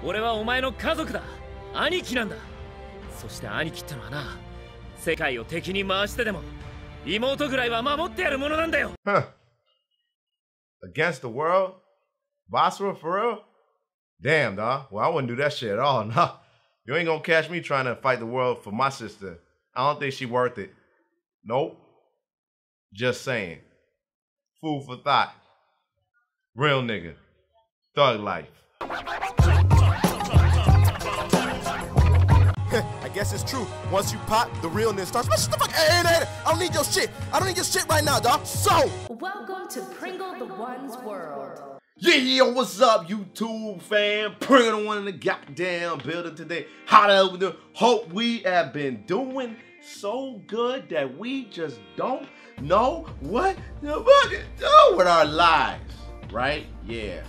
俺はお前の家族だ。兄貴なんだ。そして兄貴ってのはな、世界を敵に回してでも妹ぐらいは守ってやるものなんだよ。Huh. Against the world? Basra, for real? Damn, dog. Well, I wouldn't do that shit at all. Nah. You ain't gonna catch me trying to fight the world for my sister. I don't think she worth it. Nope. Just saying. Food for thought. Real nigga. Thug life. I guess it's true. Once you pop, the realness starts. What the fuck? Hey, I don't need your shit. I don't need your shit right now, dog. So, welcome to PringleTheOne's world. Yeah, what's up, YouTube fam? PringleTheOne in the goddamn building today. How the hell we doing? Hope we have been doing so good that we just don't know what to fucking do with our lives, right? Yeah.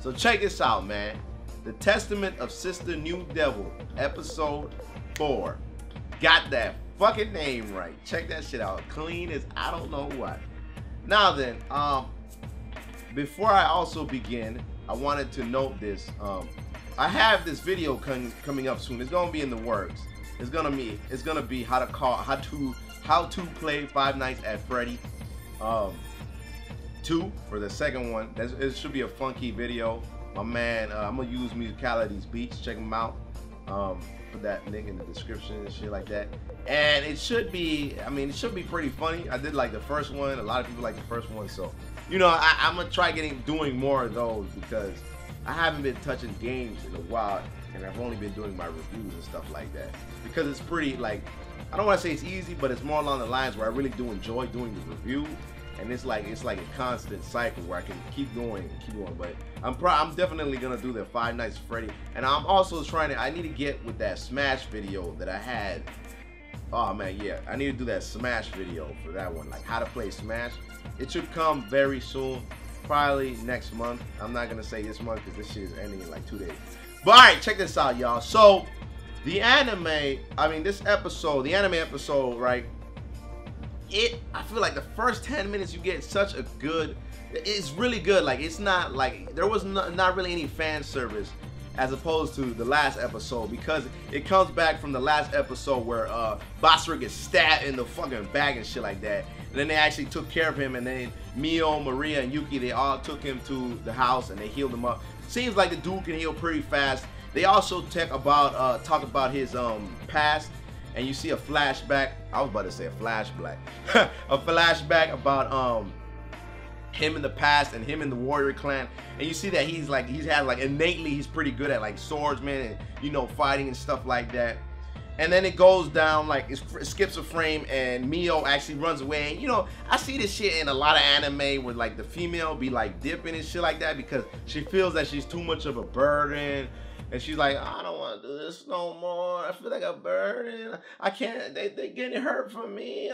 So check this out, man. The Testament of Sister New Devil, episode 4. Got that fucking name right. Check that shit out. Clean as I don't know what. Now then, before I also begin, I wanted to note this. I have this video coming up soon. It's gonna be in the works. It's gonna be how to play Five Nights at Freddy 2 for the second one. It should be a funky video. My man, I'm gonna use Musicality's beats. Check them out. Put that link in the description and shit like that. And it should be, I mean, it should be pretty funny. I did like the first one. A lot of people like the first one, so you know, I'm gonna try doing more of those because I haven't been touching games in a while, and I've only been doing my reviews and stuff like that because it's pretty, like, I don't want to say it's easy, but it's more along the lines where I really do enjoy doing the review. And it's like a constant cycle where I can keep going. But I'm definitely gonna do the Five Nights at Freddy, and I'm also I need to get with that Smash video that I had. Oh man, yeah, I need to do that Smash video for that one, like how to play Smash. It should come very soon, probably next month. I'm not gonna say this month because this shit is ending in like 2 days. But all right, check this out, y'all. So the anime, the anime episode, right? I feel like the first 10 minutes you get such a good, it's really good. Like, it's not like, there was not really any fan service as opposed to the last episode, because it comes back from the last episode where Basra gets stabbed in the fucking back and shit like that. And then they actually took care of him, and then MIO, Maria, and Yuki, they all took him to the house and they healed him up. Seems like the dude can heal pretty fast. They also talk about his past. And you see a flashback. I was about to say a flashback. A flashback about him in the past and him in the warrior clan. And you see that he's innately he's pretty good at like swordsman and, you know, fighting and stuff like that. And then it goes down, like it skips a frame and MIO actually runs away. And, you know, I see this shit in a lot of anime where like the female be like dipping and shit like that because she feels that she's too much of a burden. And she's like, I don't want to do this no more. I feel like a burden. I can't, they're getting hurt for me.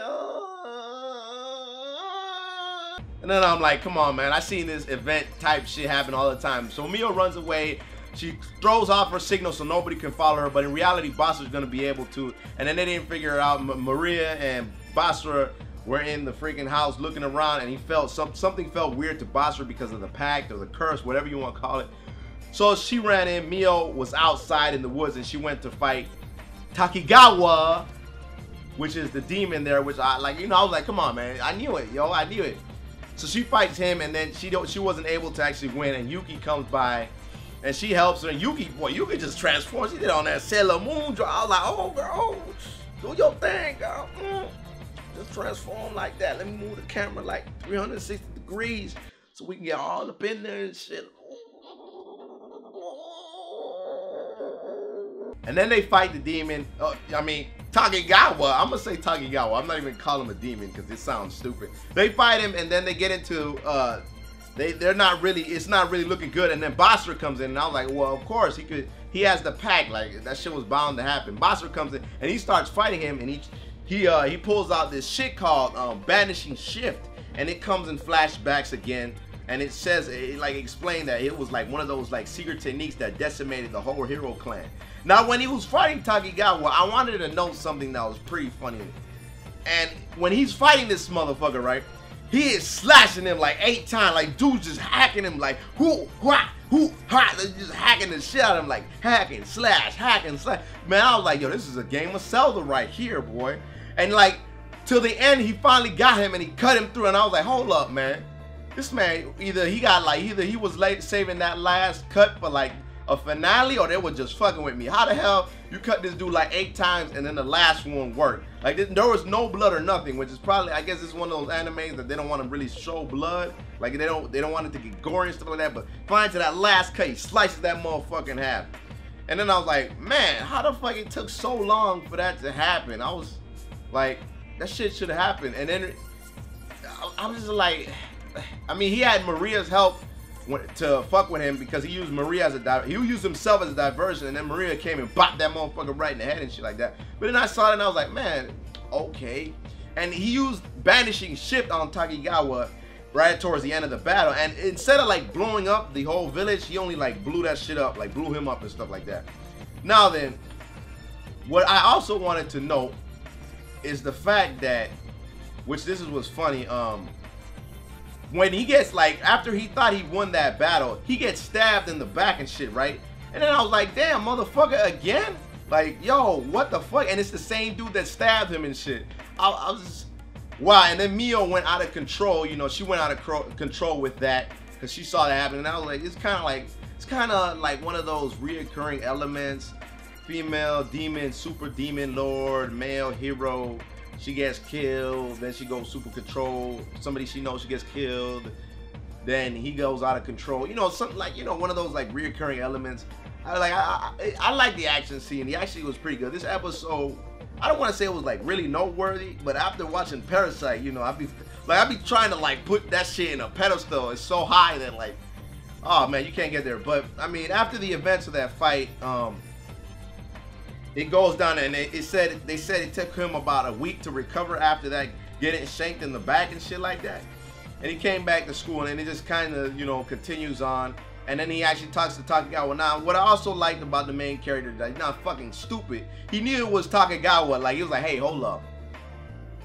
And then I'm like, come on, man. I seen this event type shit happen all the time. So MIO runs away. She throws off her signal so nobody can follow her. But in reality, Basra's going to be able to. And then they didn't figure it out. Maria and Basra were in the freaking house looking around. And he felt something felt weird to Basra because of the pact or the curse, whatever you want to call it. So she ran in. MIO was outside in the woods, and she went to fight Takigawa, which is the demon there. Which I like, you know, I was like, come on, man, I knew it, yo, I knew it. So she fights him, and then she wasn't able to actually win. And Yuki comes by, and she helps her. And Yuki just transforms. She did on that Sailor Moon drop. I was like, oh girl, do your thing, girl. Just transform like that. Let me move the camera like 360 degrees so we can get all up in there and shit. And then they fight the demon. Takigawa. I'm gonna say Takigawa. I'm not even calling him a demon because it sounds stupid. They fight him, and then they get into it's not really looking good. And then Basra comes in, and I was like, well, of course he has the pack. Like, that shit was bound to happen. Basra comes in, and he starts fighting him, and he pulls out this shit called Banishing Shift, and it comes in flashbacks again. And it says, it like explained that it was like one of those like secret techniques that decimated the whole hero clan. Now, when he was fighting Takigawa, I wanted to know something that was pretty funny. And when he's fighting this motherfucker, right, he is slashing him like 8 times, like dude's just hacking him like whoo, wah, who, ha, just hacking the shit out of him, like hacking, slash. Man, I was like, yo, this is a game of Zelda right here, boy. And like, till the end, he finally got him and he cut him through, and I was like, hold up, man. This man, either he was late saving that last cut for like a finale, or they were just fucking with me. How the hell you cut this dude like 8 times and then the last one worked? Like there was no blood or nothing, which is probably, I guess it's one of those animes that they don't want to really show blood. Like they don't want it to get gory and stuff like that. But fine, to that last cut, he slices that motherfucker in half. And then I was like, man, how the fuck it took so long for that to happen? I was like, that shit should have happened. And then I was just like, I mean, he had Maria's help to fuck with him because he used Maria as he used himself as a diversion, and then Maria came and bopped that motherfucker right in the head and shit like that. But then I saw it and I was like, man, okay. And he used banishing shift on Takegawa right towards the end of the battle, and instead of like blowing up the whole village, he only like blew that shit up, like blew him up and stuff like that. Now then, what I also wanted to note is the fact that, which this was funny, when he gets like, after he thought he won that battle, he gets stabbed in the back and shit, right? And then I was like, damn, motherfucker, again? Like, yo, what the fuck? And it's the same dude that stabbed him and shit. I was just, wow. And then MIO went out of control, you know, she went out of control with that because she saw that happen. And I was like, it's kind of like one of those reoccurring elements. Female demon, super demon lord, male hero. She gets killed, then she goes super control. Somebody she knows, she gets killed. Then he goes out of control. You know, something like, you know, one of those like reoccurring elements. I like the action scene. The action was pretty good. This episode, I don't want to say it was like really noteworthy, but after watching Parasite, you know, I be trying to like put that shit in a pedestal. It's so high that like, oh man, you can't get there. But I mean, after the events of that fight, it goes down, and they said it took him about a week to recover after that, getting shanked in the back and shit like that. And he came back to school, and then it just kind of, you know, continues on. And then he actually talks to Takegawa. Now, what I also liked about the main character, that he's not fucking stupid. He knew it was Takegawa. Like, he was like, hey, hold up.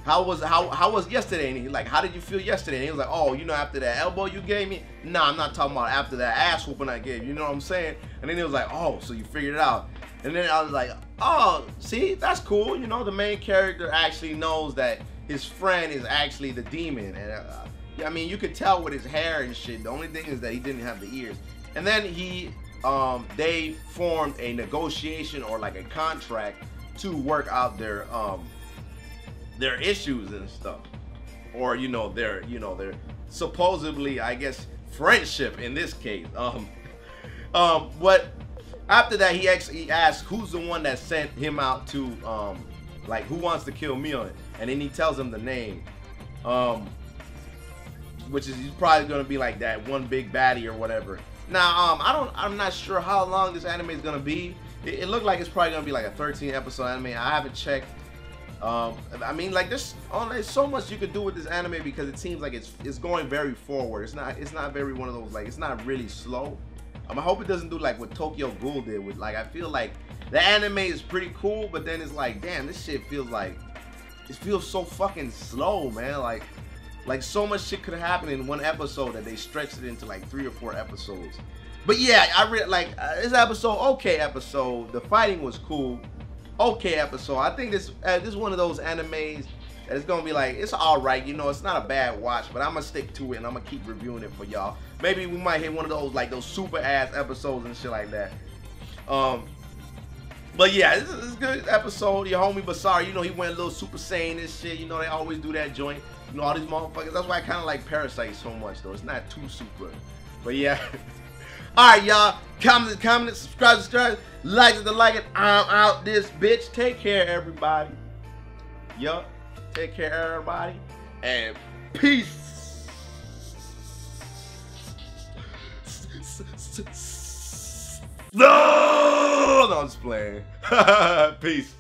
How was yesterday? And he's like, how did you feel yesterday? And he was like, oh, you know, after that elbow you gave me? Nah, I'm not talking about after that ass whooping I gave you. You know what I'm saying? And then he was like, oh, so you figured it out. And then I was like, oh, see, that's cool. You know, the main character actually knows that his friend is actually the demon. And I mean, you could tell with his hair and shit. The only thing is that he didn't have the ears. And then they formed a negotiation or like a contract to work out their issues and stuff, or their supposedly, I guess, friendship in this case. But after that, he actually asked who's the one that sent him out to like who wants to kill MIO, and then he tells him the name, which is he's probably gonna be like that one big baddie or whatever. Now I'm not sure how long this anime is gonna be. It looked like it's probably gonna be like a 13 episode anime. I haven't checked. I mean, like there's so much you could do with this anime because it seems like it's going very forward. It's not very one of those, like, it's not really slow. I hope it doesn't do like what Tokyo Ghoul did with, like, I feel like the anime is pretty cool, but then it's like, damn, this shit feels like, it feels so fucking slow, man. Like so much shit could happen in one episode that they stretched it into like 3 or 4 episodes. But yeah, I really like this episode. Okay, episode. The fighting was cool. Okay, episode. I think this is one of those animes that it's gonna be like, it's all right, you know, it's not a bad watch, but I'm gonna stick to it and I'm gonna keep reviewing it for y'all. Maybe we might hit one of those, like those super ass episodes and shit like that. But yeah, this is a good episode. Your homie Basar, you know, he went a little Super Saiyan and shit. You know, they always do that joint. You know, all these motherfuckers. That's why I kind of like Parasite so much, though. It's not too super. But yeah. Alright, y'all. Comment, subscribe. Like it. I'm out this bitch. Take care, everybody. Yup. Take care, everybody. And peace. No, I'm just playing. Peace.